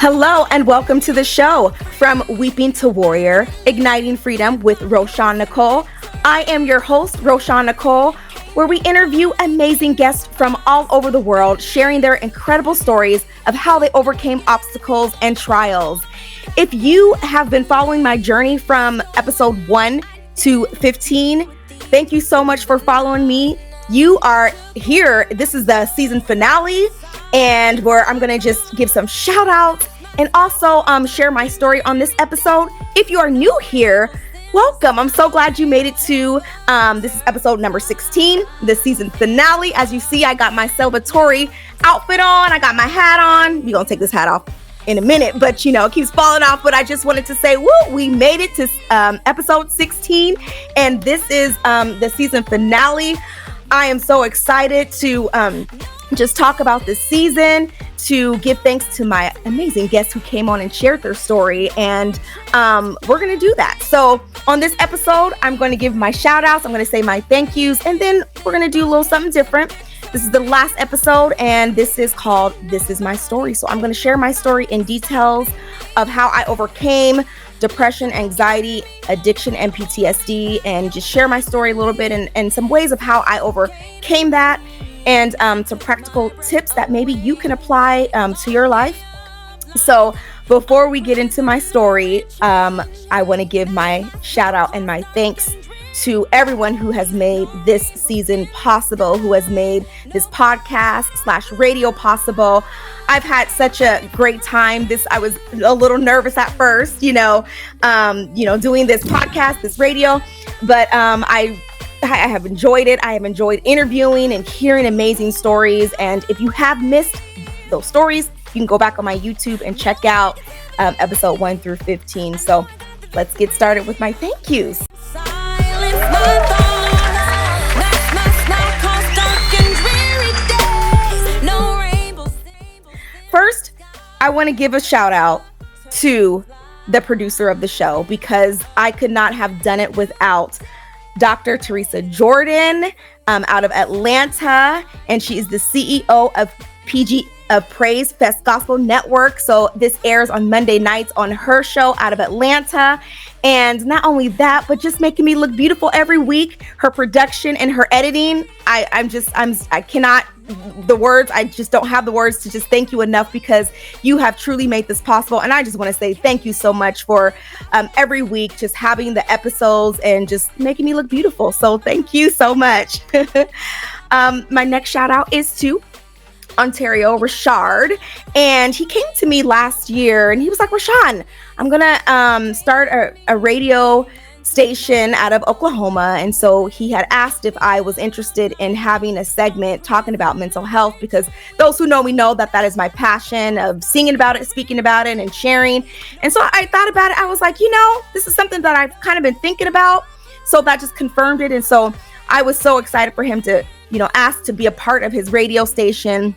Hello and welcome to the show. From Weeping to Warrior, Igniting Freedom with Roshawn Nicole. I am your host, Roshawn Nicole, where we interview amazing guests from all over the world, sharing their incredible stories of how they overcame obstacles and trials. If you have been following my journey from episode 1 to 15, thank you so much for following me. You are here. This is the season finale, and where I'm going to just give some shout outs and also share my story on this episode. If you are new here, welcome. I'm so glad you made it to this is episode number 16, the season finale. As you see, I got my celebratory outfit on. I got my hat on. We're going to take this hat off in a minute, but it keeps falling off. But I just wanted to say, woo, we made it to episode 16, and this is the season finale. I am so excited to just talk about this season, to give thanks to my amazing guests who came on and shared their story. And we're going to do that. So on this episode, I'm going to give my shout outs. I'm going to say my thank yous. And then we're going to do a little something different. This is the last episode, and this is called This Is My Story. So I'm going to share my story in details of how I overcame depression, anxiety, addiction, and PTSD, and just share my story a little bit and some ways of how I overcame that, and some practical tips that maybe you can apply to your life. So before we get into my story, I want to give my shout out and my thanks to everyone who has made this season possible, who has made this podcast / radio possible. I've had such a great time. I was a little nervous at first, doing this podcast, this radio, but I have enjoyed it. I have enjoyed interviewing and hearing amazing stories. And if you have missed those stories, you can go back on my YouTube and check out episode 1 through 15. So let's get started with my thank yous. First, I want to give a shout out to the producer of the show, because I could not have done it without Dr. Teresa Jordan out of Atlanta, and she is the CEO of Praise Fest Gospel Network. So this airs on Monday nights on her show out of Atlanta. And not only that, but just making me look beautiful every week. Her production and her editing, I just don't have the words to just thank you enough, because you have truly made this possible. And I just want to say thank you so much for every week just having the episodes and just making me look beautiful. So thank you so much. My next shout out is to Ontario Richard, and he came to me last year and he was like, Roshawn, I'm gonna start a radio station out of Oklahoma. And so he had asked if I was interested in having a segment talking about mental health, because those who know me know that is my passion, of singing about it, speaking about it, and sharing. And so I thought about it. I was like, this is something that I've kind of been thinking about. So that just confirmed it. And so I was so excited for him to ask to be a part of his radio station.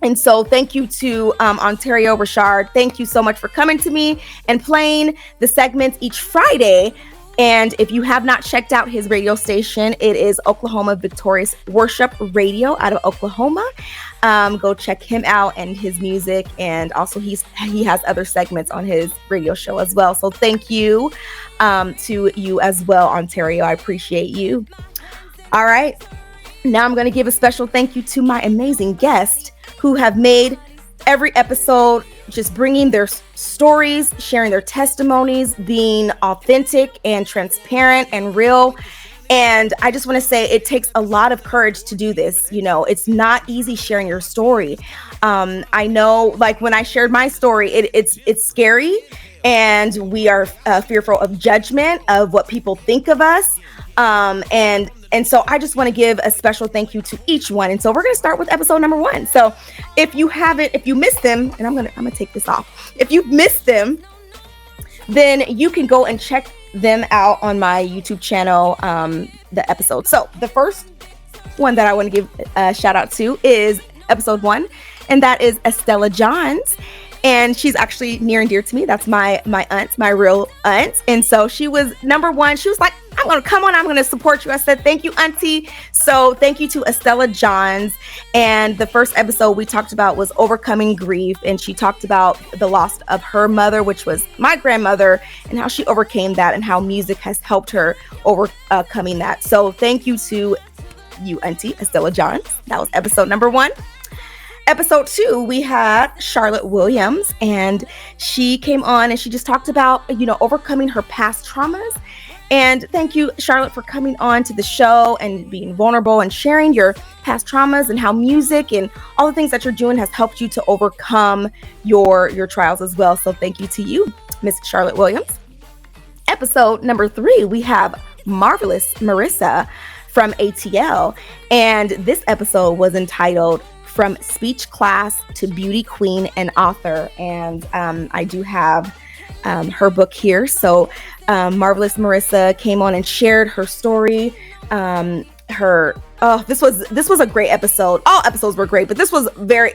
And so thank you to Ontario Richard. Thank you so much for coming to me and playing the segments each Friday. And if you have not checked out his radio station, it is Oklahoma Victorious Worship Radio out of Oklahoma. Go check him out and his music. And also he has other segments on his radio show as well. So thank you to you as well, Ontario. I appreciate you. All right. Now I'm going to give a special thank you to my amazing guests who have made every episode just bringing their stories, sharing their testimonies, being authentic and transparent and real. And I just want to say it takes a lot of courage to do this. It's not easy sharing your story. I know, like when I shared my story, it's scary, and we are fearful of judgment, of what people think of us. And so I just want to give a special thank you to each one. And so we're going to start with episode number 1. So if you missed them, and I'm going to take this off. If you've missed them, then you can go and check them out on my YouTube channel, the episode. So the first one that I want to give a shout out to is episode 1, and that is Estella Johns. And she's actually near and dear to me. That's my aunt, my real aunt. And so she was number 1. She was like, I'm Well, come on, I'm going to support you. I said, thank you, Auntie. So thank you to Estella Johns. And the first episode we talked about was overcoming grief. And she talked about the loss of her mother, which was my grandmother, and how she overcame that and how music has helped her overcoming that. So thank you to you, Auntie Estella Johns. That was episode number 1. Episode 2, we had Charlotte Williams, and she came on and she just talked about, overcoming her past traumas. And thank you, Charlotte, for coming on to the show and being vulnerable and sharing your past traumas and how music and all the things that you're doing has helped you to overcome your trials as well. So thank you to you, Miss Charlotte Williams. Episode number 3, we have Marvelous Marissa from ATL. And this episode was entitled From Speech Class to Beauty Queen and Author. And I do have her book here. So Marvelous Marissa came on and shared her story. This was a great episode. All episodes were great, but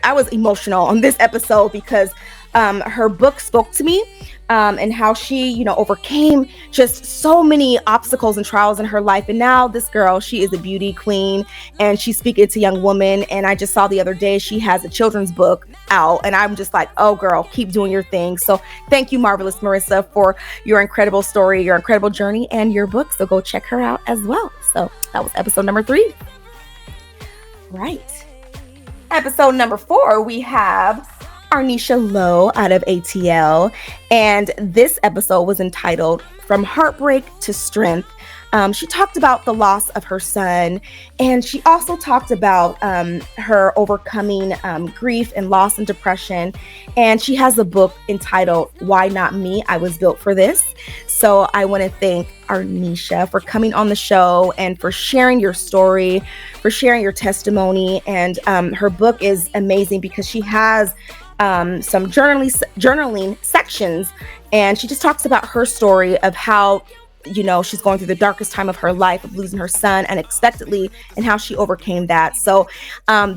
I was emotional on this episode because her book spoke to me. And how she, overcame just so many obstacles and trials in her life. And now this girl, she is a beauty queen and she's speaking to young women. And I just saw the other day, she has a children's book out and I'm just like, oh girl, keep doing your thing. So thank you, Marvelous Marissa, for your incredible story, your incredible journey and your book. So go check her out as well. So that was episode number 3. Right. Episode number 4, we have Arnisha Lowe out of ATL, and this episode was entitled From Heartbreak to Strength. She talked about the loss of her son, and she also talked about her overcoming grief and loss and depression. And she has a book entitled Why Not Me? I Was Built for This. So I want to thank Arnisha for coming on the show and for sharing your story, for sharing your testimony. And her book is amazing because she has some journaling sections, and she just talks about her story of how she's going through the darkest time of her life of losing her son unexpectedly and how she overcame that. So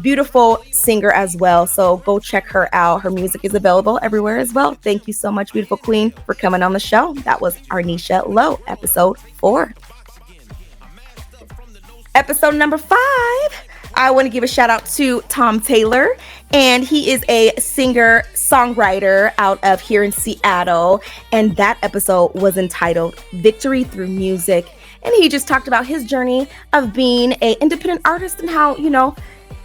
beautiful singer as well, so go check her out. Her music is available everywhere as well. Thank you so much, beautiful queen, for coming on the show. That was Arnisha Lowe, episode 4. Episode number 5, I want to give a shout out to Tom Taylor, and he is a singer-songwriter out of here in Seattle, and that episode was entitled Victory Through Music, and he just talked about his journey of being an independent artist and how,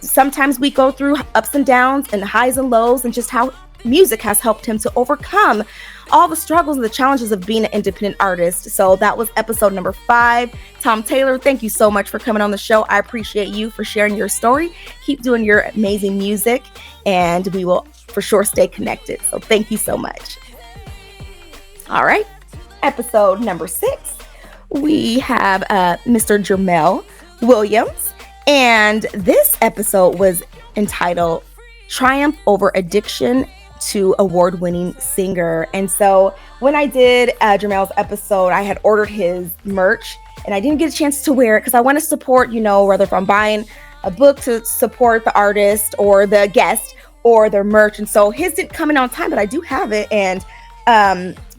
sometimes we go through ups and downs and highs and lows, and just how music has helped him to overcome all the struggles and the challenges of being an independent artist. So that was episode number 5. Tom Taylor, thank you so much for coming on the show. I appreciate you for sharing your story. Keep doing your amazing music, and we will for sure stay connected. So thank you so much. All right. Episode number 6, we have Mr. Jermel Williams, and this episode was entitled Triumph Over Addiction to Award-Winning Singer. And so when I did Jermel's episode, I had ordered his merch and I didn't get a chance to wear it because I want to support, whether if I'm buying a book to support the artist or the guest or their merch. And so his didn't come in on time, but I do have it. And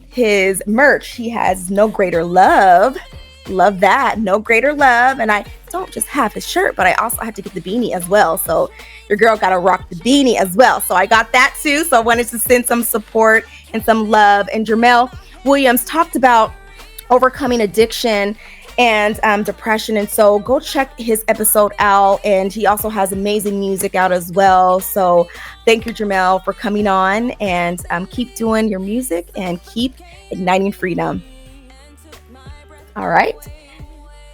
his merch, he has No Greater Love. Love that. No Greater Love. And I don't just have his shirt, but I also have to get the beanie as well. So your girl got to rock the beanie as well. So I got that too. So I wanted to send some support and some love. And Jermel Williams talked about overcoming addiction and depression. And so go check his episode out. And he also has amazing music out as well. So thank you, Jermel, for coming on, and keep doing your music and keep igniting freedom. All right.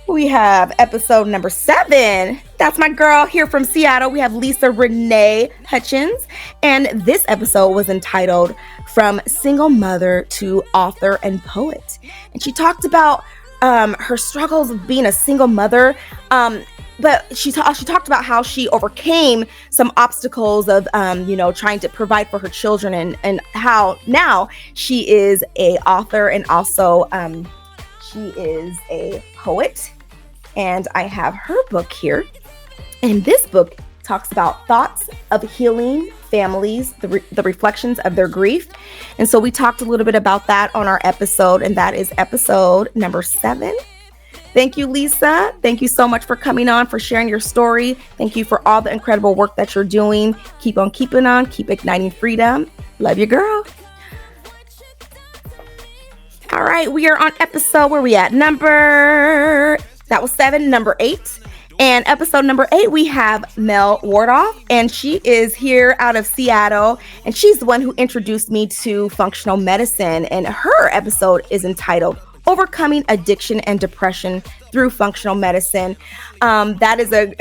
We have episode number 7. That's my girl here from Seattle. We have Lisa Renee Hutchins. And this episode was entitled From Single Mother to Author and Poet. And she talked about her struggles of being a single mother. But she talked about how she overcame some obstacles of, trying to provide for her children, and how now she is a author and also she is a poet. And I have her book here. And this book talks about thoughts of healing families, the reflections of their grief. And so we talked a little bit about that on our episode, and that is episode number 7. Thank you, Lisa. Thank you so much for coming on, for sharing your story. Thank you for all the incredible work that you're doing. Keep on keeping on. Keep igniting freedom. Love you, girl. All right, we are on episode, where we at? That was 7, number 8. And episode number 8, we have Mel Wardoff, and she is here out of Seattle, and she's the one who introduced me to functional medicine, and her episode is entitled Overcoming Addiction and Depression Through Functional Medicine.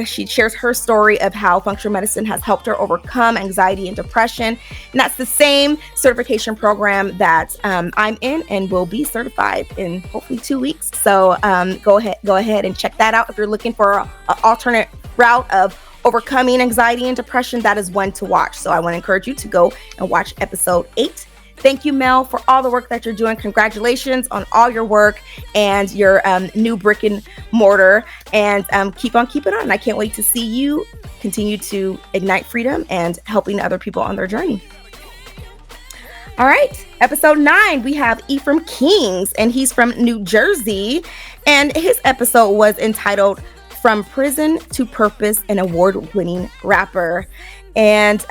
She shares her story of how functional medicine has helped her overcome anxiety and depression. And that's the same certification program that I'm in and will be certified in hopefully 2 weeks. So go ahead and check that out. If you're looking for an alternate route of overcoming anxiety and depression, that is one to watch. So I want to encourage you to go and watch episode 8. Thank you, Mel, for all the work that you're doing. Congratulations on all your work and your new brick and mortar. And keep on keeping on. I can't wait to see you continue to ignite freedom and helping other people on their journey. All right, episode 9, we have Ephraim Kings, and he's from New Jersey. And his episode was entitled From Prison to Purpose, an award-winning rapper. And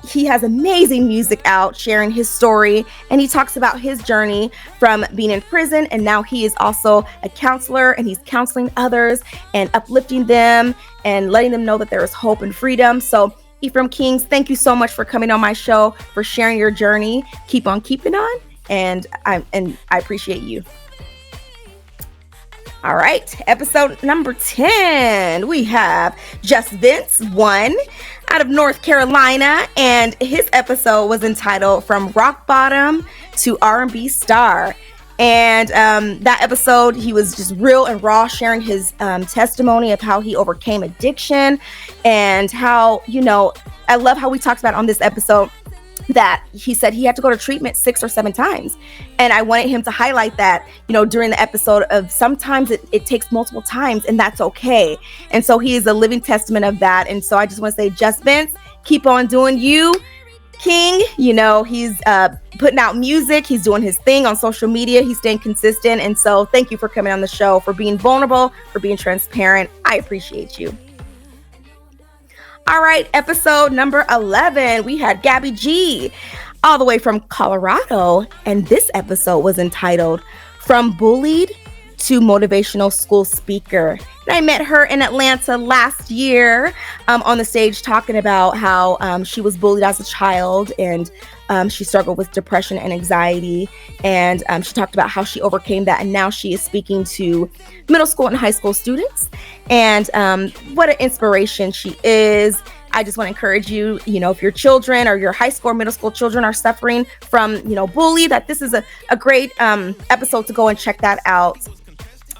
he has amazing music out, sharing his story. And he talks about his journey from being in prison. And now he is also a counselor, and he's counseling others and uplifting them and letting them know that there is hope and freedom. So Ephraim Kings, thank you so much for coming on my show, for sharing your journey. Keep on keeping on. And I appreciate you. All right, episode number 10, we have Just Vince 1 out of North Carolina, and his episode was entitled From Rock Bottom to R&B Star. And that episode, he was just real and raw, sharing his testimony of how he overcame addiction, and how, I love how we talked about on this episode that he said he had to go to treatment 6 or 7 times. And I wanted him to highlight that, during the episode, of sometimes it takes multiple times, and that's okay. And so he is a living testament of that. And so I just want to say, Just Vince, keep on doing you, King. He's putting out music. He's doing his thing on social media. He's staying consistent. And so thank you for coming on the show, for being vulnerable, for being transparent. I appreciate you. All right, episode number 11, we had Gabby G, all the way from Colorado, and this episode was entitled From Bullied to Motivational School Speaker. And I met her in Atlanta last year on the stage, talking about how she was bullied as a child, and she struggled with depression and anxiety. And she talked about how she overcame that, and now she is speaking to middle school and high school students. And what an inspiration she is. I just want to encourage you, if your children or your high school or middle school children are suffering from, bully, that this is a great episode to go and check that out.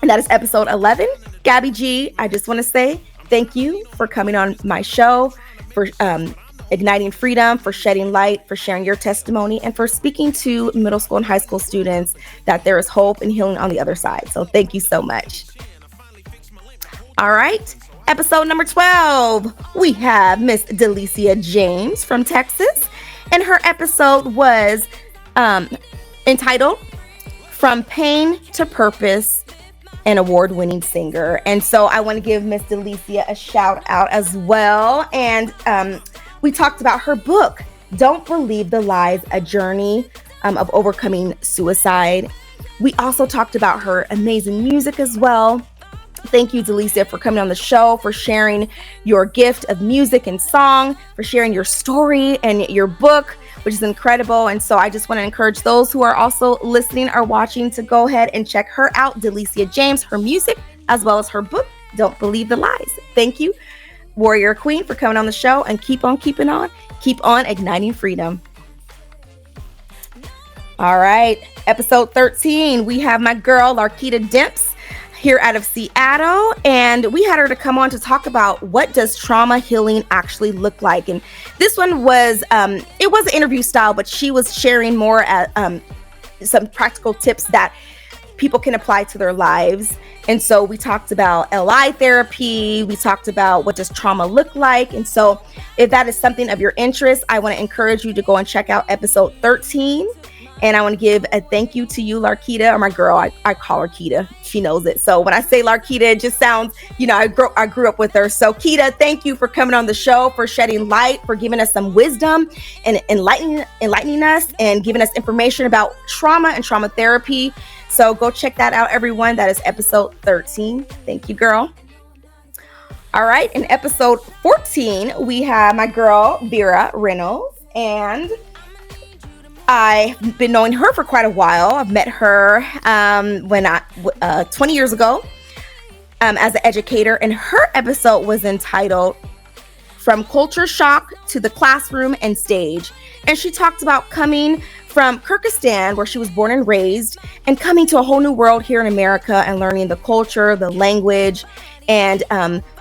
And that is episode 11. Gabby G, I just want to say thank you for coming on my show, for igniting freedom, for shedding light, for sharing your testimony, and for speaking to middle school and high school students that there is hope and healing on the other side. So thank you so much. All right, episode number 12, we have Miss Delicia James from Texas, and her episode was entitled From Pain to Purpose, an award-winning singer. And so I want to give Miss Delicia a shout out as well. And we talked about her book, Don't Believe the Lies, A Journey of Overcoming Suicide. We also talked about her amazing music as well. Thank you, Delicia, for coming on the show, for sharing your gift of music and song, for sharing your story and your book, which is incredible. And so I just want to encourage those who are also listening or watching to go ahead and check her out, Delicia James, her music, as well as her book, Don't Believe the Lies. Thank you, Warrior Queen, for coming on the show, and keep on keeping on. Keep on igniting freedom. All right, episode 13, we have my girl, Larkita Demps, here out of Seattle, and we had her to come on to talk about what does trauma healing actually look like. And this one was it was an interview style, but she was sharing more some practical tips that people can apply to their lives. And so we talked about LI therapy, we talked about what does trauma look like. And so if that is something of your interest, I want to encourage you to go and check out episode 13. And I want to give a thank you to you, Larkita, or my girl. I call her Kita. She knows it. So when I say Larkita, it just sounds, I grew up with her. So Kita, thank you for coming on the show, for shedding light, for giving us some wisdom and enlightening us and giving us information about trauma and trauma therapy. So go check that out, everyone. That is episode 13. Thank you, girl. All right. In episode 14, we have my girl, Vera Reynolds, and I've been knowing her for quite a while. I've met her 20 years ago as an educator, and her episode was entitled From Culture Shock to the Classroom and Stage. And she talked about coming from Kyrgyzstan, where she was born and raised, and coming to a whole new world here in America and learning the culture, the language, and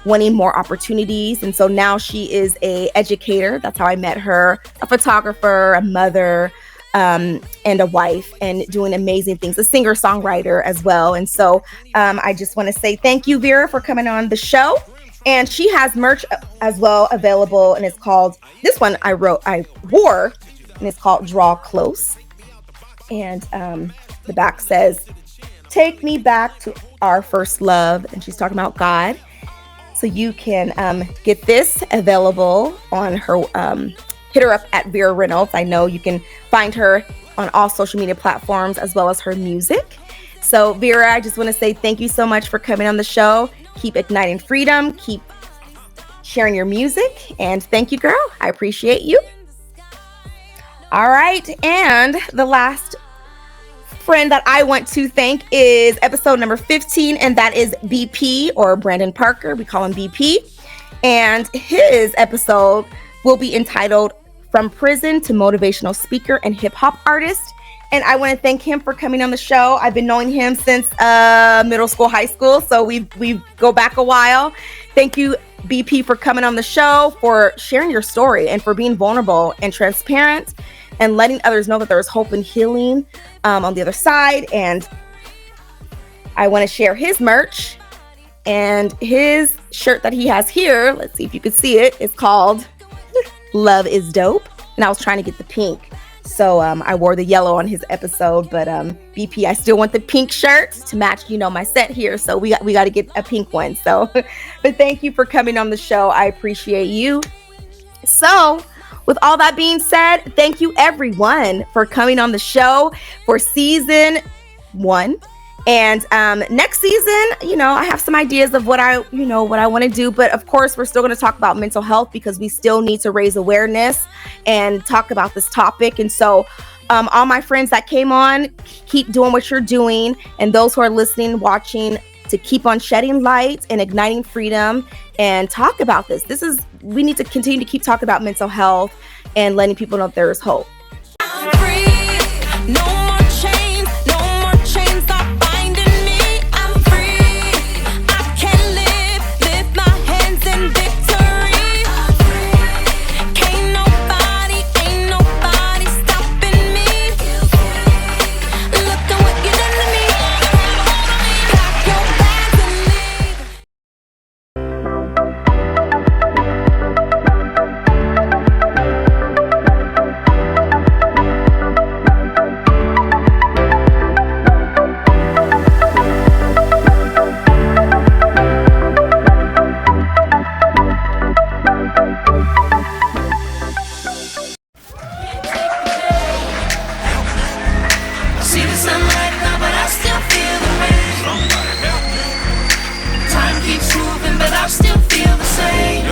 wanting more opportunities. And so now she is an educator. That's how I met her, a photographer, a mother, and a wife, and doing amazing things, a singer-songwriter as well. And so I just want to say thank you, Vera, for coming on the show. And she has merch as well available, and it's called, this one I wore, and it's called Draw Close. And the back says, "Take me back to our first love." And she's talking about God. So you can get this available on her, hit her up at Vera Reynolds. I know you can find her on all social media platforms as well as her music. So Vera, I just want to say thank you so much for coming on the show. Keep igniting freedom, keep sharing your music, and thank you, girl. I appreciate you. All right, and the last friend that I want to thank is episode number 15, and that is BP, or Brandon Parker. We call him BP. And his episode will be entitled From Prison to Motivational Speaker and Hip Hop Artist. And I want to thank him for coming on the show. I've been knowing him since middle school, high school. So we go back a while. Thank you, BP, for coming on the show, for sharing your story, and for being vulnerable and transparent and letting others know that there's hope and healing on the other side. And I want to share his merch, and his shirt that he has here. Let's see if you can see it. It's called Love is Dope. And I was trying to get the pink. So I wore the yellow on his episode, but BP, I still want the pink shirt to match, my set here. So we got to get a pink one. So, but thank you for coming on the show. I appreciate you. So with all that being said, thank you everyone for coming on the show for season 1. And next season, I have some ideas of what I want to do. But of course, we're still going to talk about mental health, because we still need to raise awareness and talk about this topic. And so all my friends that came on, keep doing what you're doing. And those who are listening, watching, to keep on shedding light and igniting freedom and talk about this. We need to continue to keep talking about mental health and letting people know there is hope. I'm free. No more chains. No more chains are binding me. I'm free. I can lift my hands in victory. I'm free. Ain't nobody stopping me. Look at what you done to me. Pack your bags and leave. See the sunlight now, but I still feel the rain. Time keeps moving, but I still feel the same.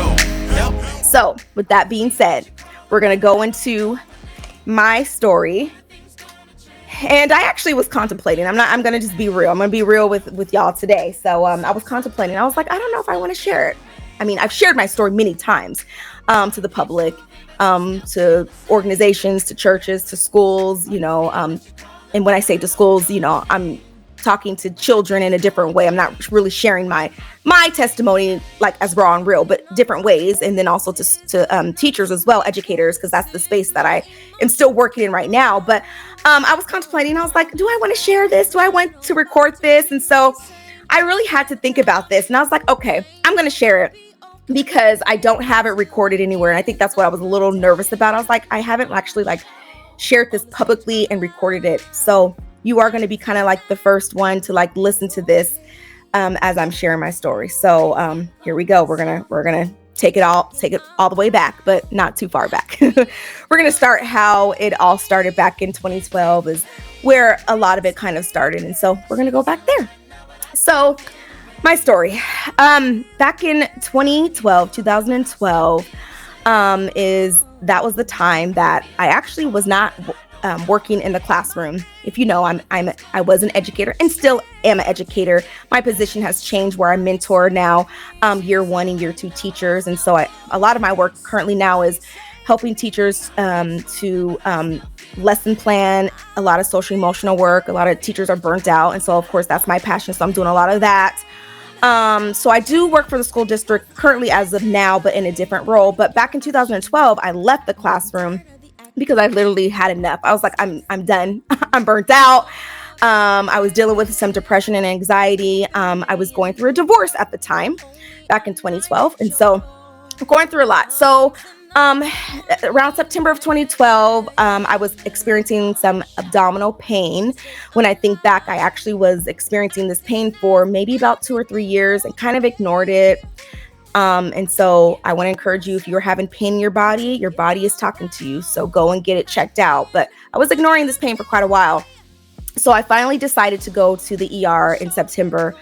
So with that being said, we're going to go into my story. And I actually was contemplating. I'm going to just be real. I'm going to be real with y'all today. So I was contemplating. I was like, I don't know if I want to share it. I mean, I've shared my story many times to the public, to organizations, to churches, to schools, and when I say to schools, I'm talking to children in a different way. I'm not really sharing my testimony like as raw and real, but different ways. And then also to teachers as well, educators, because that's the space that I am still working in right now. But I was contemplating. I was like, do I want to share this? Do I want to record this? And so I really had to think about this. And I was like, okay, I'm going to share it, because I don't have it recorded anywhere. And I think that's what I was a little nervous about. I was like, I haven't actually shared this publicly and recorded it. So you are going to be kind of like the first one to like listen to this as I'm sharing my story. So here we go. We're gonna take it all the way back, but not too far back. We're gonna start how it all started back in 2012 is where a lot of it kind of started, and so we're gonna go back there. So my story, back in 2012, that was the time that I actually was not working in the classroom. If you know, I was an educator and still am an educator. My position has changed where I mentor now year 1 and year 2 teachers, and so a lot of my work currently now is helping teachers to lesson plan, a lot of social emotional work. A lot of teachers are burnt out, and so of course that's my passion. So I'm doing a lot of that. So I do work for the school district currently as of now, but in a different role. But back in 2012, I left the classroom because I literally had enough. I was like, I'm done. I'm burnt out. I was dealing with some depression and anxiety. I was going through a divorce at the time, back in 2012. And so going through a lot. So around September of 2012, I was experiencing some abdominal pain. When I think back, I actually was experiencing this pain for maybe about 2 or 3 years and kind of ignored it. And so I want to encourage you, if you're having pain in your body is talking to you. So go and get it checked out. But I was ignoring this pain for quite a while. So I finally decided to go to the ER in September.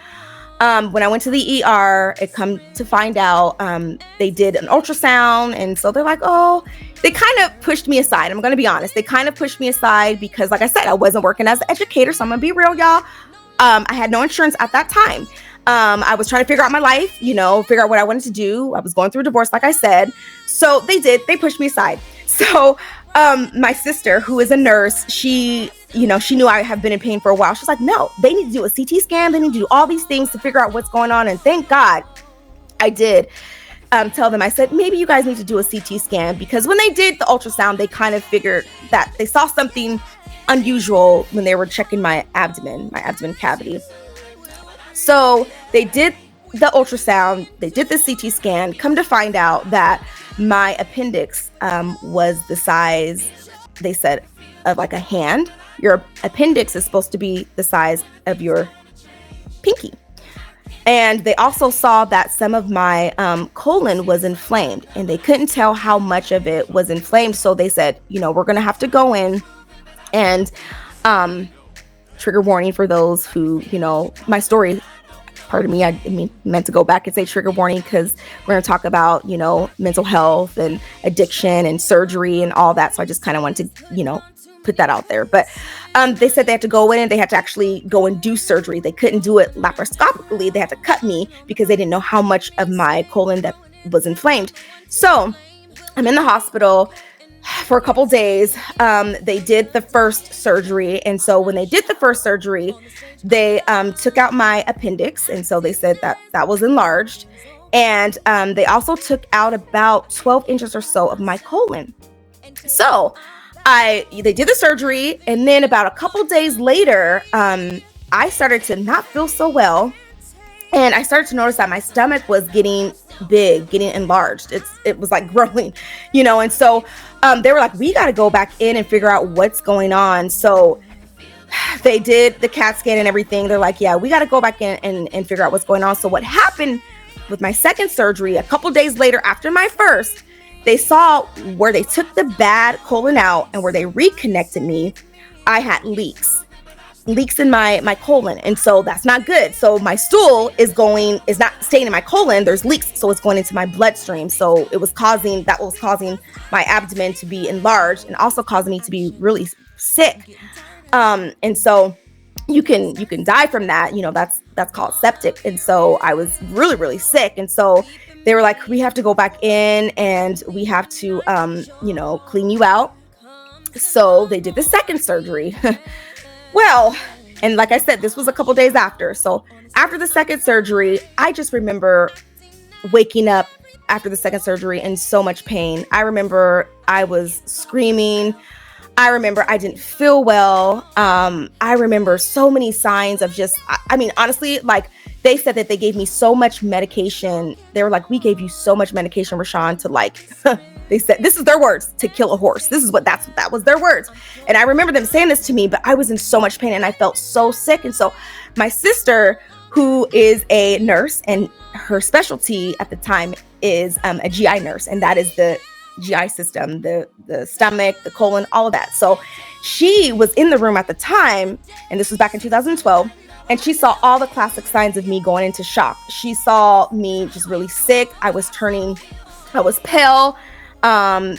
When I went to the ER, it come to find out, they did an ultrasound. And so they're like, oh, they kind of pushed me aside. I'm going to be honest. They kind of pushed me aside because, like I said, I wasn't working as an educator. So I'm going to be real, y'all. I had no insurance at that time. I was trying to figure out my life, figure out what I wanted to do. I was going through a divorce, like I said. So they pushed me aside. So my sister, who is a nurse, she knew I have been in pain for a while. She's like, no, they need to do a CT scan. They need to do all these things to figure out what's going on. And thank God I did tell them. I said, maybe you guys need to do a CT scan, because when they did the ultrasound, they kind of figured that they saw something unusual when they were checking my abdomen cavity. So they did the ultrasound, they did the CT scan, come to find out that my appendix was the size, they said, of like a hand. Your appendix is supposed to be the size of your pinky. And they also saw that some of my colon was inflamed, and they couldn't tell how much of it was inflamed. So they said, we're going to have to go in and trigger warning for those who, my story, pardon me, I meant to go back and say trigger warning, because we're going to talk about, mental health and addiction and surgery and all that. So I just kind of wanted to, put that out there. But they said they had to go in and they had to actually go and do surgery. They couldn't do it laparoscopically. They had to cut me because they didn't know how much of my colon that was inflamed. So I'm in the hospital for a couple days. They did the first surgery. And so when they did the first surgery, they took out my appendix. And so they said that was enlarged. And they also took out about 12 inches or so of my colon. So they did the surgery. And then about a couple days later, I started to not feel so well. And I started to notice that my stomach was getting big, getting enlarged. It was like growing, and so they were like, we got to go back in and figure out what's going on. So they did the CAT scan and everything. They're like, yeah, we got to go back in and figure out what's going on. So what happened with my second surgery, a couple days later after my first, they saw where they took the bad colon out and where they reconnected me, I had leaks in my colon. And so that's not good. So my stool is not staying in my colon. There's leaks. So it's going into my bloodstream. So that was causing my abdomen to be enlarged and also causing me to be really sick. And so you can die from that. That's called septic. And so I was really, really sick. And so they were like, we have to go back in and we have to, clean you out. So they did the second surgery. Well, and like I said, this was a couple days after. So after the second surgery, I just remember waking up after the second surgery in so much pain. I remember I was screaming. I remember I didn't feel well. I remember so many signs of just, I mean, honestly, like they said that they gave me so much medication. They were like, we gave you so much medication, Roshawn, to like, they said, this is their words, to kill a horse. This is what that was their words. And I remember them saying this to me, but I was in so much pain and I felt so sick. And so my sister, who is a nurse, and her specialty at the time is a GI nurse, and that is the GI system, the stomach, the colon, all of that. So she was in the room at the time, and this was back in 2012, and she saw all the classic signs of me going into shock. She saw me just really sick. I was pale,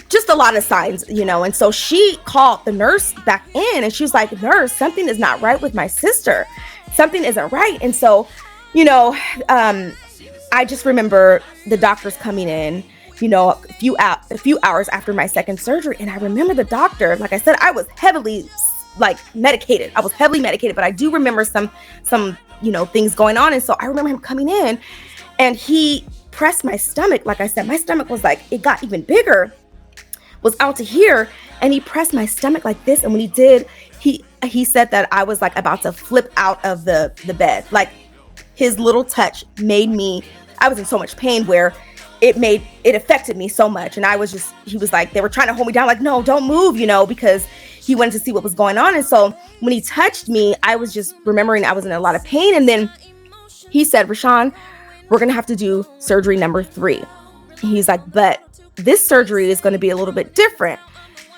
just a lot of signs, and so she called the nurse back in, and she was like, nurse, something is not right with my sister. Something isn't right. And so, I just remember the doctors coming in, a few hours after my second surgery. And I remember the doctor, like I said, I was heavily medicated. I was heavily medicated, but I do remember some, things going on. And so I remember him coming in and he pressed my stomach. Like I said, my stomach was like, it got even bigger, was out to here. And he pressed my stomach like this. And when he did, he said that I was like about to flip out of the bed. Like his little touch I was in so much pain where it affected me so much. And he was like, they were trying to hold me down, like, no, don't move, because he wanted to see what was going on. And so when he touched me, I was just remembering I was in a lot of pain. And then he said, Roshawn, we're going to have to do surgery number 3. He's like, but this surgery is going to be a little bit different.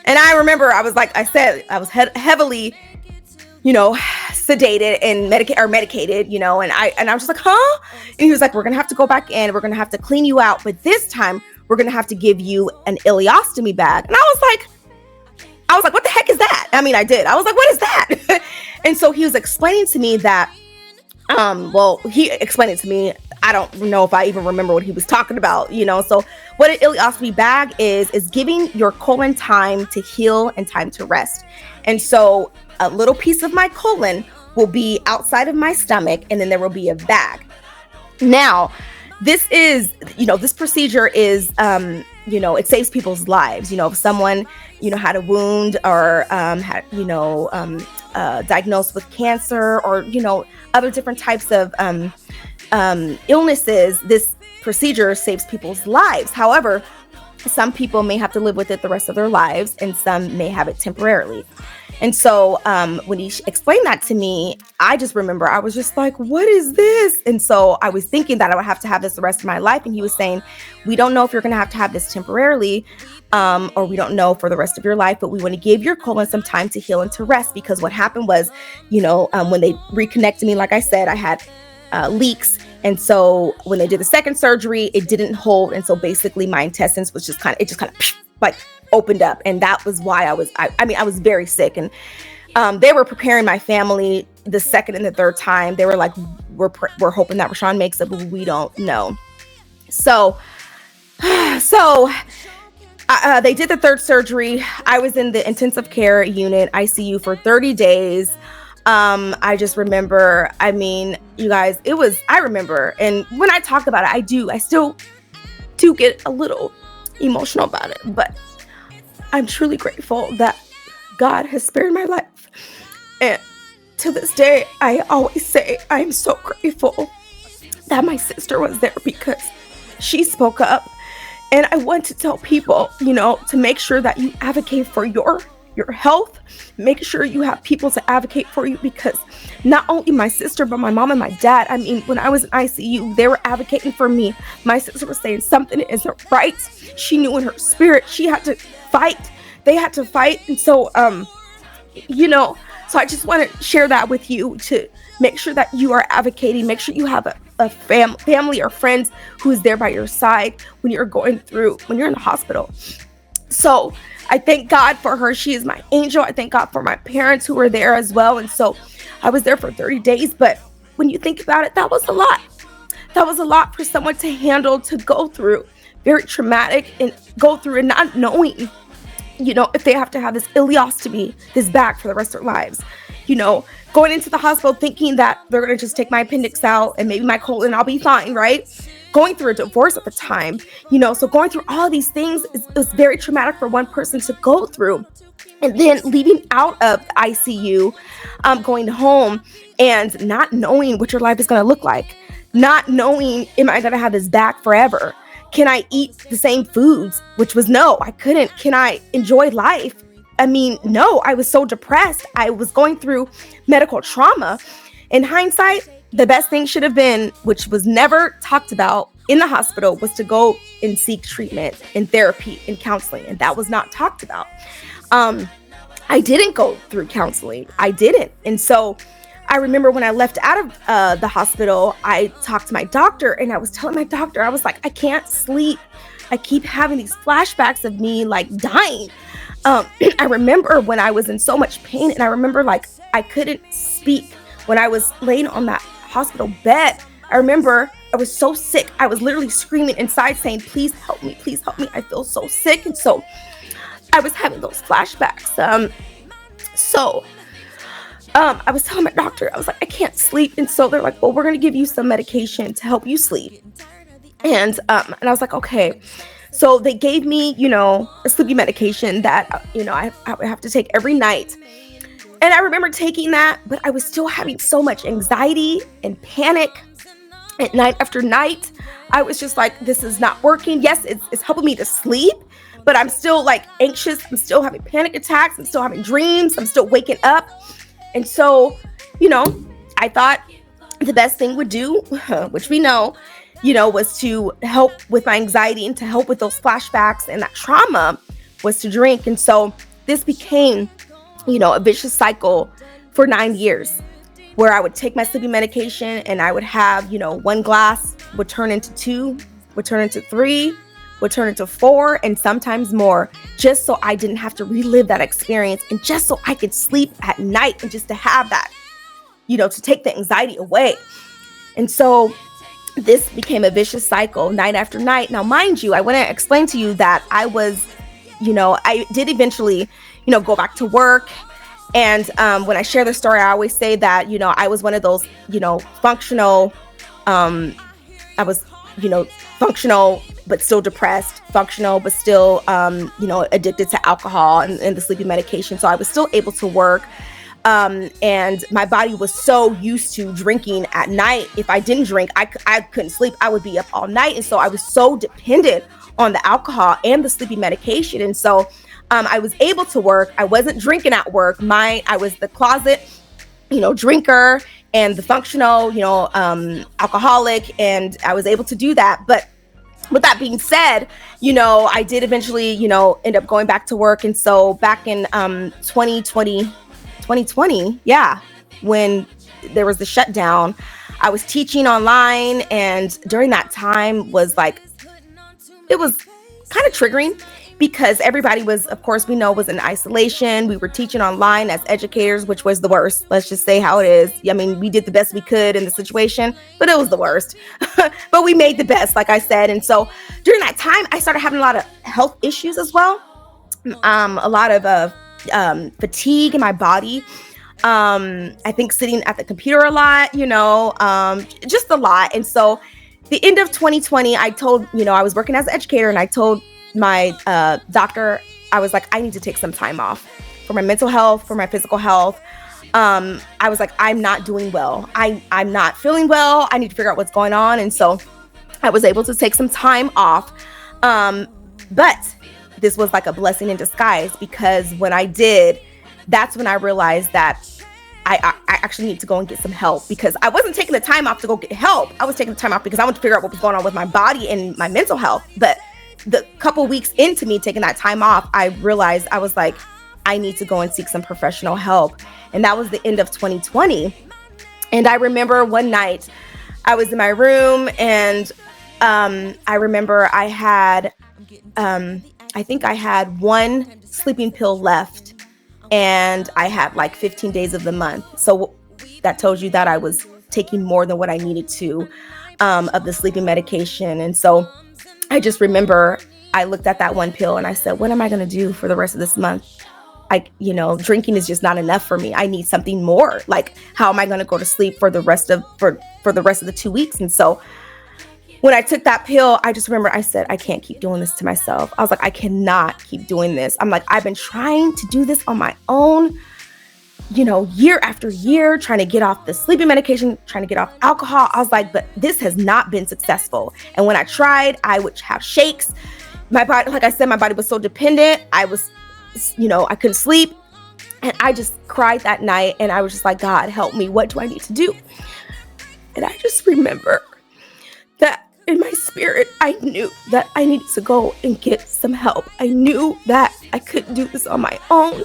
And I remember I was like, I said, I was heavily, sedated and medicated, and I was just like, huh? And he was like, we're going to have to go back in. We're going to have to clean you out. But this time we're going to have to give you an ileostomy bag. And I was like, what the heck is that? I mean, I did. I was like, what is that? And so he was explaining to me that, he explained it to me. I don't know if I even remember what he was talking about, So what an ileostomy bag is giving your colon time to heal and time to rest. And so a little piece of my colon will be outside of my stomach, and then there will be a bag. Now, this procedure is, it saves people's lives. If someone, had a wound or diagnosed with cancer or, other different types of illnesses, this procedure saves people's lives. However, some people may have to live with it the rest of their lives, and some may have it temporarily. And so when he explained that to me, I just remember I was just like, what is this? And so I was thinking that I would have to have this the rest of my life. And he was saying, we don't know if you're going to have this temporarily, or we don't know for the rest of your life, but we want to give your colon some time to heal and to rest. Because what happened was, when they reconnected me, like I said, I had leaks. And so when they did the second surgery, it didn't hold. And so basically my intestines was just kind of opened up. And that was why I was very sick. And they were preparing my family the second and the third time. They were like, we're hoping that Roshawn makes it, but we don't know. So they did the third surgery. I was in the intensive care unit, ICU, for 30 days. I just remember, you guys, I remember, and when I talk about it, I still do get a little emotional about it, but I'm truly grateful that God has spared my life. And to this day, I always say I am so grateful that my sister was there, because she spoke up. And I want to tell people, to make sure that you advocate for your health. Make sure you have people to advocate for you, because not only my sister, but my mom and my dad, when I was in ICU, they were advocating for me. My sister was saying something isn't right. She knew in her spirit she had to fight. They had to fight. And so, so I just want to share that with you, to make sure that you are advocating. Make sure you have a family or friends who is there by your side when you're in the hospital. So I thank God for her. She is my angel. I thank God for my parents who were there as well. And so I was there for 30 days. But when you think about it, that was a lot. That was a lot for someone to handle, to go through. Very traumatic, and go through and not knowing, if they have to have this ileostomy, this bag for the rest of their lives. Going into the hospital thinking that they're going to just take my appendix out and maybe my colon, I'll be fine, right? Going through a divorce at the time, so going through all of these things is very traumatic for one person to go through. And then leaving out of the ICU, going home and not knowing what your life is going to look like, not knowing, am I going to have this back forever? Can I eat the same foods? Which was no, I couldn't. Can I enjoy life? I mean, no, I was so depressed. I was going through medical trauma. In hindsight, the best thing should have been, which was never talked about in the hospital, was to go and seek treatment and therapy and counseling. And that was not talked about. I didn't go through counseling. I didn't. And so I remember when I left out of the hospital, I talked to my doctor and I was telling my doctor, I was like, I can't sleep. I keep having these flashbacks of me like dying. I remember when I was in so much pain, and I remember like I couldn't speak when I was laying on that hospital bed. I remember I was so sick. I was literally screaming inside saying, please help me. Please help me. I feel so sick. And so I was having those flashbacks. I was telling my doctor, I was like, I can't sleep. And so they're like, well, we're going to give you some medication to help you sleep. And I was like, okay. So they gave me, a sleeping medication that, I would have to take every night. And I remember taking that, but I was still having so much anxiety and panic at night after night. I was just like, this is not working. Yes, it's helping me to sleep, but I'm still like anxious. I'm still having panic attacks. I'm still having dreams. I'm still waking up. And so, I thought the best thing would do, which we know, was to help with my anxiety and to help with those flashbacks and that trauma, was to drink. And so this became, a vicious cycle for 9 years, where I would take my sleeping medication and I would have, one glass would turn into 2, would turn into 3, would turn into 4, and sometimes more, just so I didn't have to relive that experience, and just so I could sleep at night, and just to have that, to take the anxiety away. And so this became a vicious cycle night after night. Now, mind you, I want to explain to you that I was, I did eventually, go back to work. And when I share the story, I always say that, I was one of those, functional, I was, functional, but still depressed, functional, but still, addicted to alcohol and the sleeping medication. So I was still able to work. And my body was so used to drinking at night. If I didn't drink, I couldn't sleep. I would be up all night. And so I was so dependent on the alcohol and the sleeping medication. And so I was able to work. I wasn't drinking at work. I was the closet, drinker, and the functional, alcoholic. And I was able to do that. But with that being said, I did eventually, end up going back to work. And so back in 2020, when there was the shutdown, I was teaching online. And during that time was like, it was kind of triggering, because everybody was, of course, we know, was in isolation. We were teaching online as educators, which was the worst. Let's just say how it is. I mean, we did the best we could in the situation, but it was the worst. But we made the best, like I said. And so during that time, I started having a lot of health issues as well. A lot of fatigue in my body. I think sitting at the computer a lot, just a lot. And so the end of 2020, I told, I was working as an educator, and I told my doctor, I was like, I need to take some time off for my mental health, for my physical health. I was like, I'm not doing well. I'm not feeling well. I need to figure out what's going on. And so I was able to take some time off. But this was like a blessing in disguise, because when I did, that's when I realized that I actually need to go and get some help, because I wasn't taking the time off to go get help. I was taking the time off because I wanted to figure out what was going on with my body and my mental health. But the couple weeks into me taking that time off, I realized, I was like, I need to go and seek some professional help. And that was the end of 2020. And I remember one night I was in my room, and I remember I had, I think I had one sleeping pill left, and I had like 15 days of the month. So that tells you that I was taking more than what I needed to of the sleeping medication. And so I just remember I looked at that one pill and I said, what am I going to do for the rest of this month? Drinking is just not enough for me. I need something more. Like, how am I going to go to sleep for the rest of the 2 weeks? And so when I took that pill, I just remember I said, I can't keep doing this to myself. I was like, I cannot keep doing this. I'm like, I've been trying to do this on my own, year after year, trying to get off the sleeping medication, trying to get off alcohol. I was like, but this has not been successful. And when I tried, I would have shakes. My body, like I said, my body was so dependent. I was, I couldn't sleep. And I just cried that night. And I was just like, God, help me. What do I need to do? And I just remember that in my spirit, I knew that I needed to go and get some help. I knew that I couldn't do this on my own.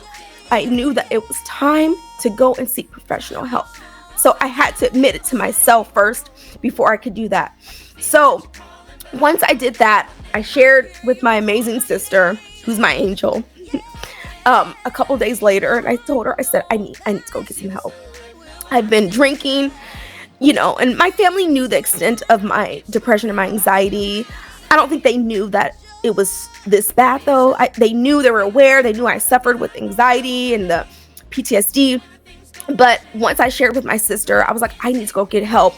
I knew that it was time to go and seek professional help. So I had to admit it to myself first before I could do that. So once I did that, I shared with my amazing sister, who's my angel, a couple days later, and I told her, I said, I need to go get some help. I've been drinking, and my family knew the extent of my depression and my anxiety. I don't think they knew that it was this bad though. They knew, they were aware, they knew I suffered with anxiety and the PTSD. But once I shared with my sister, I was like, I need to go get help.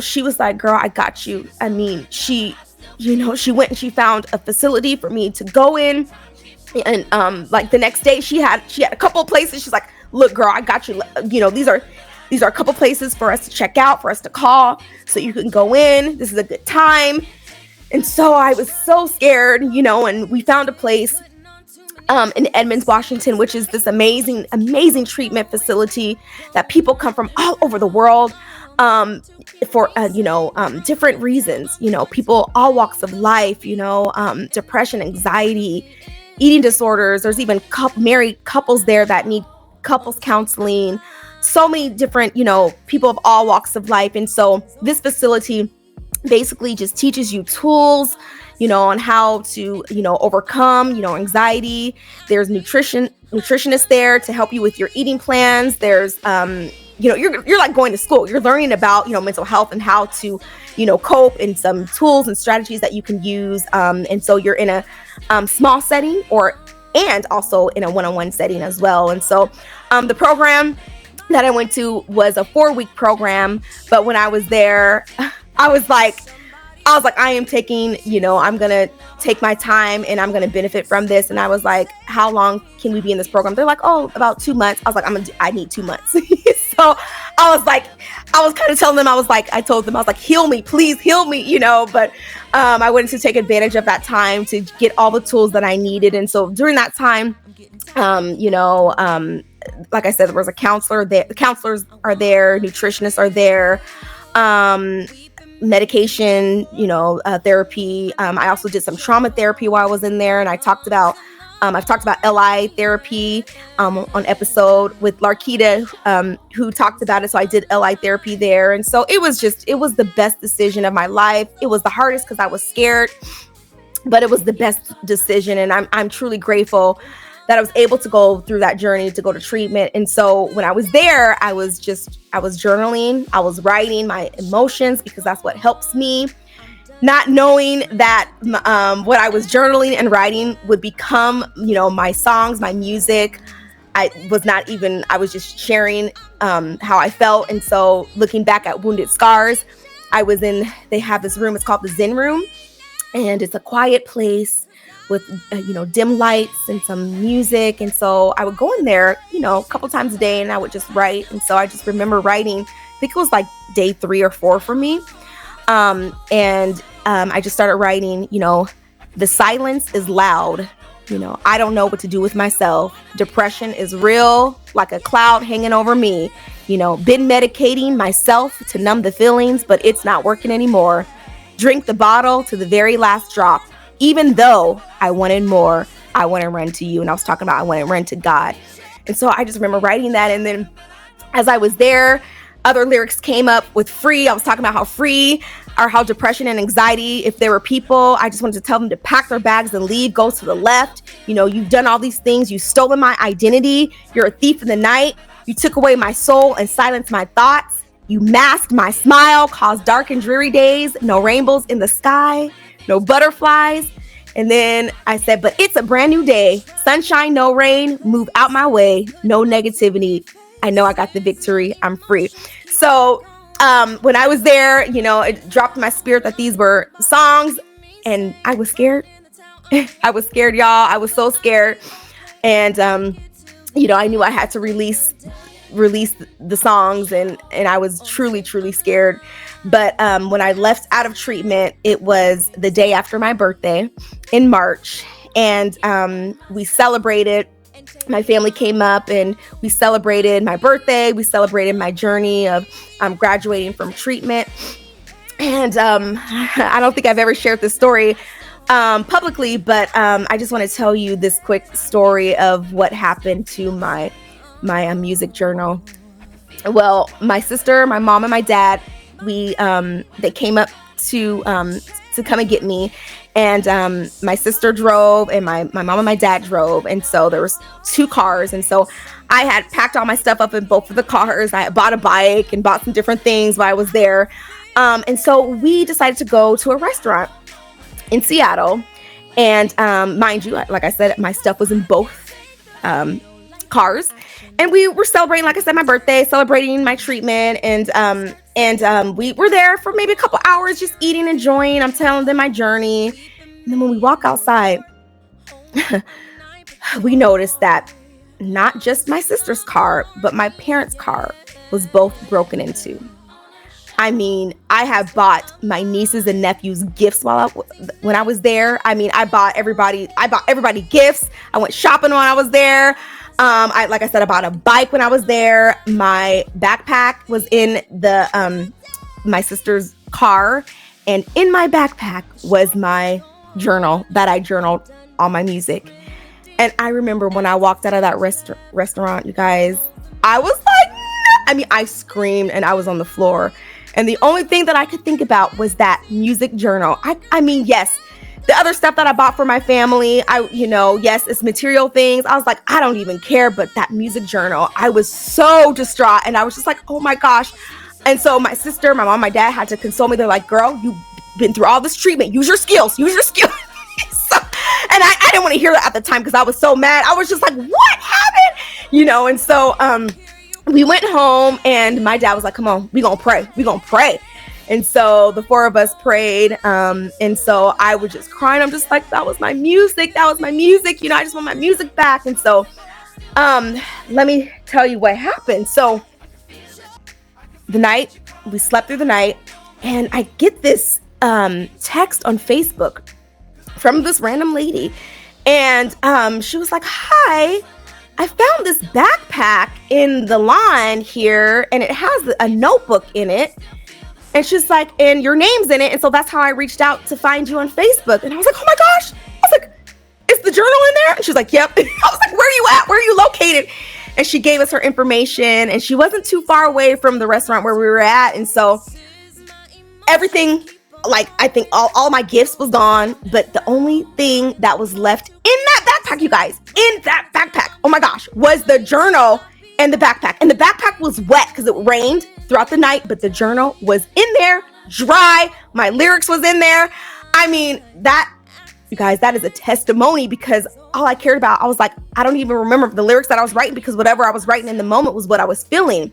She was like, girl, I got you. I mean, she went and she found a facility for me to go in. And like the next day she had a couple of places. She's like, look, girl, I got you. These are a couple places for us to check out, for us to call, so you can go in. This is a good time. And so I was so scared, and we found a place in Edmonds, Washington, which is this amazing, amazing treatment facility that people come from all over the world for, different reasons, people, all walks of life, depression, anxiety, eating disorders. There's even married couples there that need couples counseling, so many different, people of all walks of life. And so this facility basically just teaches you tools, on how to, overcome, anxiety. There's nutritionists there to help you with your eating plans. There's, you're like going to school. You're learning about, mental health and how to, cope, and some tools and strategies that you can use. And so you're in a small setting and also in a one-on-one setting as well. And so the program that I went to was a 4-week program. But when I was there, I was like, I am taking, I'm going to take my time and I'm going to benefit from this. And I was like, how long can we be in this program? They're like, oh, about 2 months. I was like, I need 2 months. So I was kind of telling them, I told them, heal me, please heal me, but I wanted to take advantage of that time to get all the tools that I needed. And so during that time, like I said, there was a counselor there. The counselors are there. Nutritionists are there. Medication, therapy. I also did some trauma therapy while I was in there. And I've talked about LI therapy on episode with Larkita, who talked about it. So I did LI therapy there. And so it was the best decision of my life. It was the hardest because I was scared, but it was the best decision. And I'm truly grateful that I was able to go through that journey to go to treatment. And so when I was there, I was journaling. I was writing my emotions because that's what helps me. Not knowing that what I was journaling and writing would become, my songs, my music. I was just sharing how I felt. And so looking back at Wounded Scars, they have this room, it's called the Zen Room. And it's a quiet place with, dim lights and some music. And so I would go in there, a couple times a day, and I would just write. And so I just remember writing, I think it was like day 3 or 4 for me. I just started writing, the silence is loud. I don't know what to do with myself. Depression is real, like a cloud hanging over me. Been medicating myself to numb the feelings, but it's not working anymore. Drink the bottle to the very last drop. Even though I wanted more, I want to run to you. And I was talking about I want to run to God. And so I just remember writing that. And then as I was there, other lyrics came up with free. I was talking about how free or how depression and anxiety, if there were people, I just wanted to tell them to pack their bags and leave, go to the left. You've done all these things. You've stolen my identity. You're a thief in the night. You took away my soul and silenced my thoughts. You masked my smile, caused dark and dreary days, no rainbows in the sky, no butterflies. And then I said, but it's a brand new day. Sunshine, no rain, move out my way. No negativity. I know I got the victory. I'm free. So when I was there, you know, it dropped in my spirit that these were songs, and I was scared. I was scared, y'all. I was so scared. And, you know, I knew I had to release the songs, and I was truly, truly scared. But when I left out of treatment, it was the day after my birthday in March. And we celebrated. My family came up and we celebrated my birthday. We celebrated my journey of graduating from treatment. And I don't think I've ever shared this story publicly, but I just want to tell you this quick story of what happened to my music journal. Well, my sister, my mom, and my dad, they came up to come and get me. And my sister drove, and my mom and my dad drove. And so there was 2 cars. And so I had packed all my stuff up in both of the cars. I bought a bike and bought some different things while I was there. And so we decided to go to a restaurant in Seattle. And mind you, like I said, my stuff was in both cars. And we were celebrating, like I said, my birthday, celebrating my treatment. And we were there for maybe a couple hours, just eating, enjoying. I'm telling them my journey. And then when we walk outside, we noticed that not just my sister's car, but my parents' car was both broken into. I mean, I have bought my nieces and nephews gifts when I was there. I mean, I bought everybody gifts. I went shopping when I was there. Like I said, I bought a bike when I was there. My backpack was in my sister's car, and in my backpack was my journal that I journaled all my music. And I remember when I walked out of that restaurant, you guys, I was like, I mean, I screamed and I was on the floor. And the only thing that I could think about was that music journal. I mean, yes, the other stuff that I bought for my family, yes, it's material things. I was like, I don't even care. But that music journal, I was so distraught. And I was just like, oh my gosh. And so my sister, my mom, my dad had to console me. They're like, girl, you've been through all this treatment. Use your skills. So, and I didn't want to hear that at the time because I was so mad. I was just like, what happened? And so we went home, and my dad was like, come on, we gonna pray. And so the 4 of us prayed. And so I was just crying. I'm just like, that was my music. I just want my music back. And so let me tell you what happened. So we slept through the night, and I get this text on Facebook from this random lady. And she was like, hi, I found this backpack in the lawn here, and it has a notebook in it. And she's like, and your name's in it. And so that's how I reached out to find you on Facebook. And I was like, oh my gosh. I was like, is the journal in there? And she's like, yep. I was like, where are you at? Where are you located? And she gave us her information, and she wasn't too far away from the restaurant where we were at. And so everything, like, I think all my gifts was gone, but the only thing that was left in that backpack, you guys, oh my gosh, was the journal and the backpack. And the backpack was wet because it rained throughout the night, but the journal was in there, dry. My lyrics was in there. I mean, that, you guys, that is a testimony, because all I cared about, I was like, I don't even remember the lyrics that I was writing, because whatever I was writing in the moment was what I was feeling.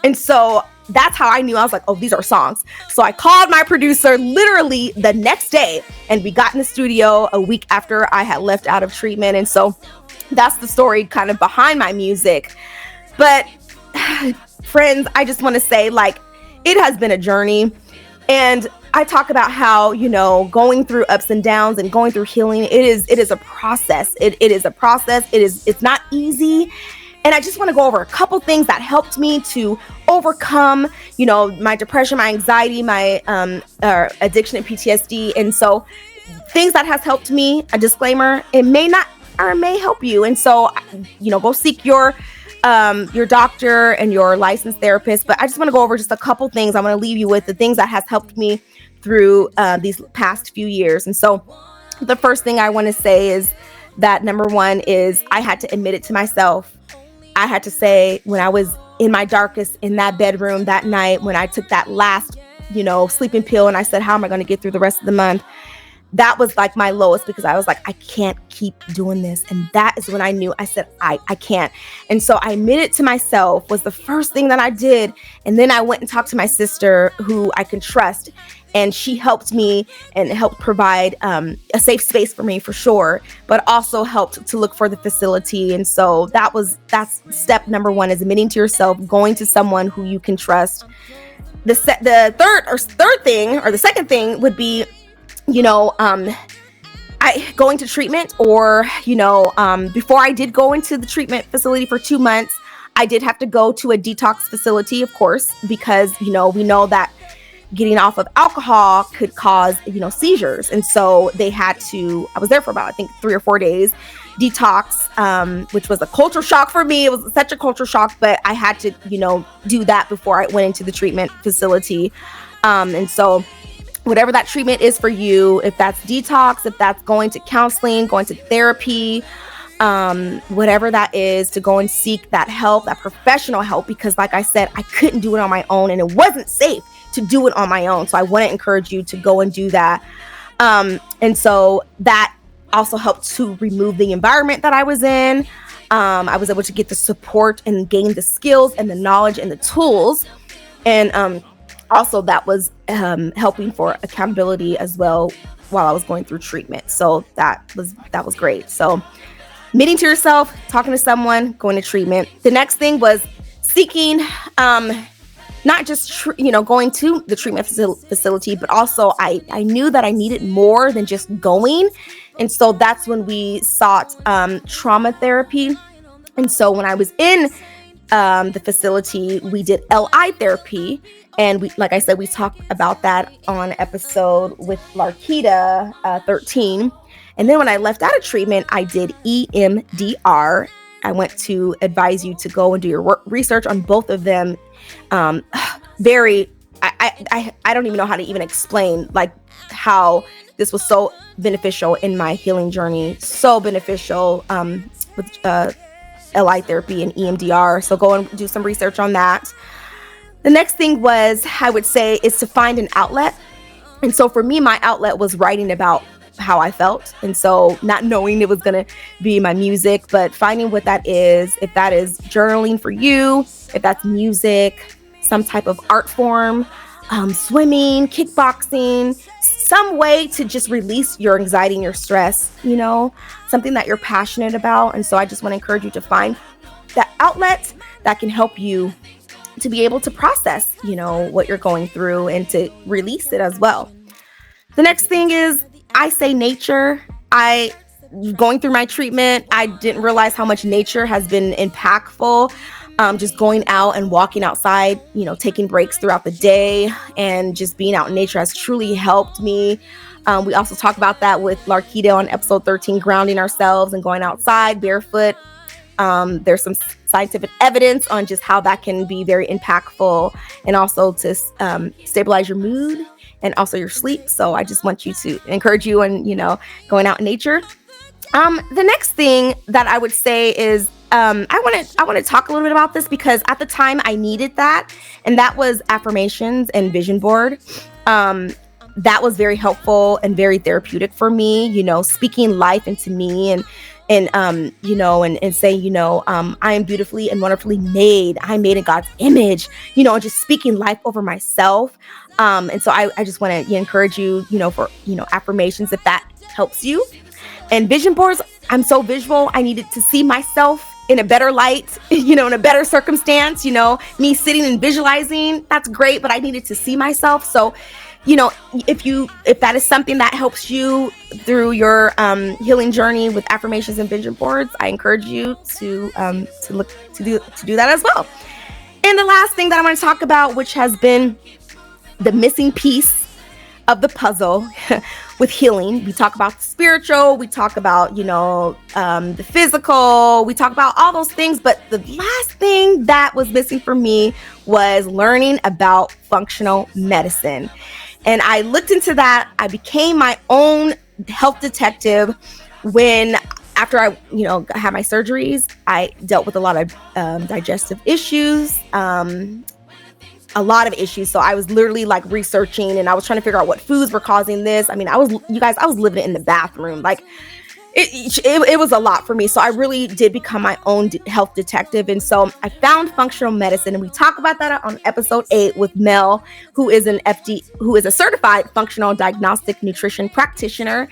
And so that's how I knew. I was like, oh, these are songs. So I called my producer literally the next day, and we got in the studio a week after I had left out of treatment. And so that's the story kind of behind my music. But friends, I just want to say, like, it has been a journey. And I talk about how, going through ups and downs and going through healing, it is a process. It is a process. It's not easy. And I just want to go over a couple things that helped me to overcome, my depression, my anxiety, my addiction and PTSD. And so things that has helped me, a disclaimer, it may not or may help you. And so, go seek your doctor and your licensed therapist. But I just want to go over just a couple things. I want to leave you with the things that has helped me through these past few years. And so the first thing I want to say is that number one is I had to admit it to myself. I had to say, when I was in my darkest in that bedroom that night, when I took that last, sleeping pill, and I said, how am I going to get through the rest of the month? that was like my lowest, because I was like, I can't keep doing this. And that is when I knew, I said, I can't. And so I admitted to myself, was the first thing that I did. And then I went and talked to my sister, who I can trust. And she helped me and helped provide a safe space for me, for sure, but also helped to look for the facility. And so that's step number one, is admitting to yourself, going to someone who you can trust. The second thing would be, going to treatment, or, before I did go into the treatment facility for 2 months, I did have to go to a detox facility, of course, because, we know that getting off of alcohol could cause, seizures. And so I was there for about, I think, 3 or 4 days, detox, which was a culture shock for me. It was such a culture shock, but I had to, do that before I went into the treatment facility. And so whatever that treatment is for you, if that's detox, if that's going to counseling, going to therapy, whatever that is, to go and seek that help, that professional help, because like I said, I couldn't do it on my own, and it wasn't safe to do it on my own. So I want to encourage you to go and do that. And so that also helped to remove the environment that I was in. I was able to get the support and gain the skills and the knowledge and the tools. And also that was helping for accountability as well while I was going through treatment. So that was great. So admitting to yourself, talking to someone, going to treatment. The next thing was seeking, not just, going to the treatment facility, but also I knew that I needed more than just going. And so that's when we sought trauma therapy. And so when I was in the facility, we did LI therapy. And like I said, we talked about that on episode with Larkita 13. And then when I left out of treatment, I did EMDR. I went to advise you to go and do your research on both of them. I don't even know how to even explain like how this was so beneficial in my healing journey. So beneficial with LI therapy and EMDR. So go and do some research on that. The next thing was, I would say, is to find an outlet. And so for me, my outlet was writing about how I felt. And so not knowing it was going to be my music, but finding what that is, if that is journaling for you, if that's music, some type of art form, swimming, kickboxing, some way to just release your anxiety and your stress, something that you're passionate about. And so I just want to encourage you to find that outlet that can help you to be able to process, what you're going through and to release it as well. The next thing is, I say nature. Going through my treatment, I didn't realize how much nature has been impactful. Just going out and walking outside, taking breaks throughout the day and just being out in nature has truly helped me. We also talk about that with Larkita on episode 13, grounding ourselves and going outside barefoot. There's some scientific evidence on just how that can be very impactful, and also to stabilize your mood and also your sleep. So I just want you to encourage you and, going out in nature. The next thing that I would say is, I want to talk a little bit about this, because at the time I needed that, and that was affirmations and vision board. That was very helpful and very therapeutic for me, speaking life into me and saying, I am beautifully and wonderfully made. I'm made in God's image, and just speaking life over myself. And so I just want to encourage you, for, affirmations, if that helps you. And vision boards, I'm so visual. I needed to see myself in a better light, in a better circumstance, me sitting and visualizing, that's great, but I needed to see myself. So, if that is something that helps you through your healing journey with affirmations and vision boards, I encourage you to do that as well. And the last thing that I want to talk about, which has been the missing piece of the puzzle with healing, we talk about the spiritual, we talk about the physical, we talk about all those things, but the last thing that was missing for me was learning about functional medicine. And I looked into that. I became my own health detective after I had my surgeries. I dealt with a lot of digestive issues, a lot of issues. So I was literally like researching, and I was trying to figure out what foods were causing this. I mean, I was living in the bathroom. Like it was a lot for me. So I really did become my own health detective. And so I found functional medicine, and we talk about that on episode 8 with Mel, who is a certified functional diagnostic nutrition practitioner.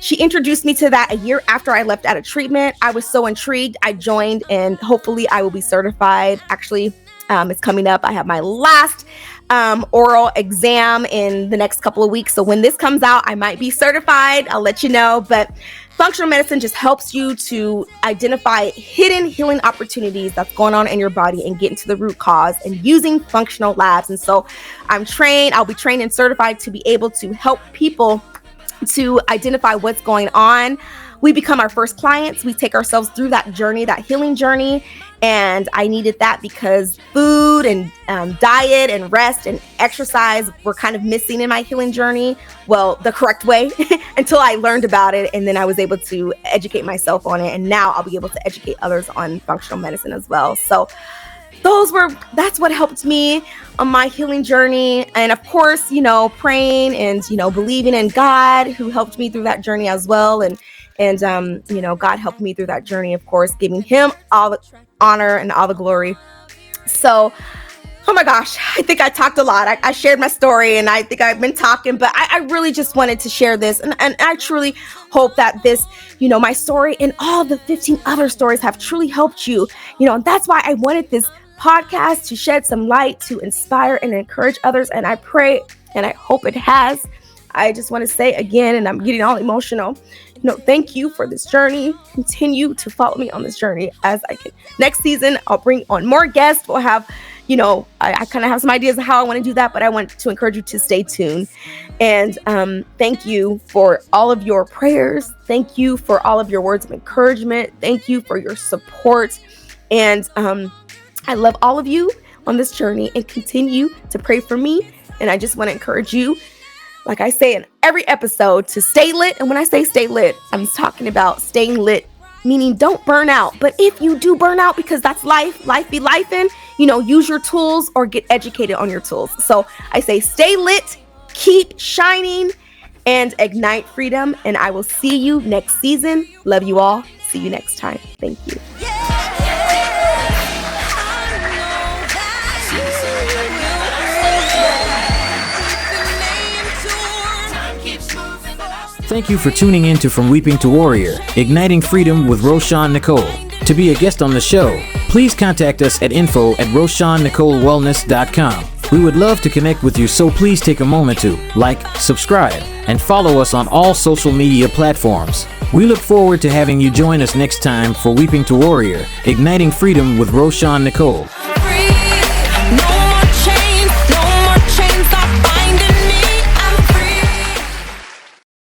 She introduced me to that a year after I left out of treatment. I was so intrigued. I joined, and hopefully I will be certified. Actually, it's coming up. I have my last oral exam in the next couple of weeks. So when this comes out, I might be certified. I'll let you know. But functional medicine just helps you to identify hidden healing opportunities that's going on in your body and get into the root cause, and using functional labs. And so I'll be trained and certified to be able to help people to identify what's going on. We become our first clients. We take ourselves through that journey, that healing journey. And I needed that because food and diet and rest and exercise were kind of missing in my healing journey. Well, the correct way until I learned about it. And then I was able to educate myself on it. And now I'll be able to educate others on functional medicine as well. So that's what helped me on my healing journey. And of course, praying and, believing in God, who helped me through that journey as well. And God helped me through that journey, of course, giving him all the honor and all the glory. So, oh my gosh, I think I talked a lot. I shared my story, and I think I've been talking, but I really just wanted to share this. And I truly hope that this, my story and all the 15 other stories have truly helped you, and that's why I wanted this podcast to shed some light, to inspire and encourage others. And I pray and I hope it has. I just want to say again, and I'm getting all emotional, thank you for this journey. Continue to follow me on this journey as I can. Next season, I'll bring on more guests. We'll have, I kind of have some ideas of how I want to do that, but I want to encourage you to stay tuned. And thank you for all of your prayers. Thank you for all of your words of encouragement. Thank you for your support. And I love all of you on this journey, and continue to pray for me. And I just want to encourage you, like I say in every episode, to stay lit. And when I say stay lit, I'm talking about staying lit, meaning don't burn out. But if you do burn out, because that's life be lifing, use your tools or get educated on your tools. So I say stay lit, keep shining, and ignite freedom. And I will see you next season. Love you all. See you next time. Thank you. Thank you for tuning in to From Weeping to Warrior, Igniting Freedom with Roshawn Nicole. To be a guest on the show, please contact us at info@RoshawnNicoleWellness.com. We would love to connect with you, so please take a moment to like, subscribe, and follow us on all social media platforms. We look forward to having you join us next time for Weeping to Warrior, Igniting Freedom with Roshawn Nicole.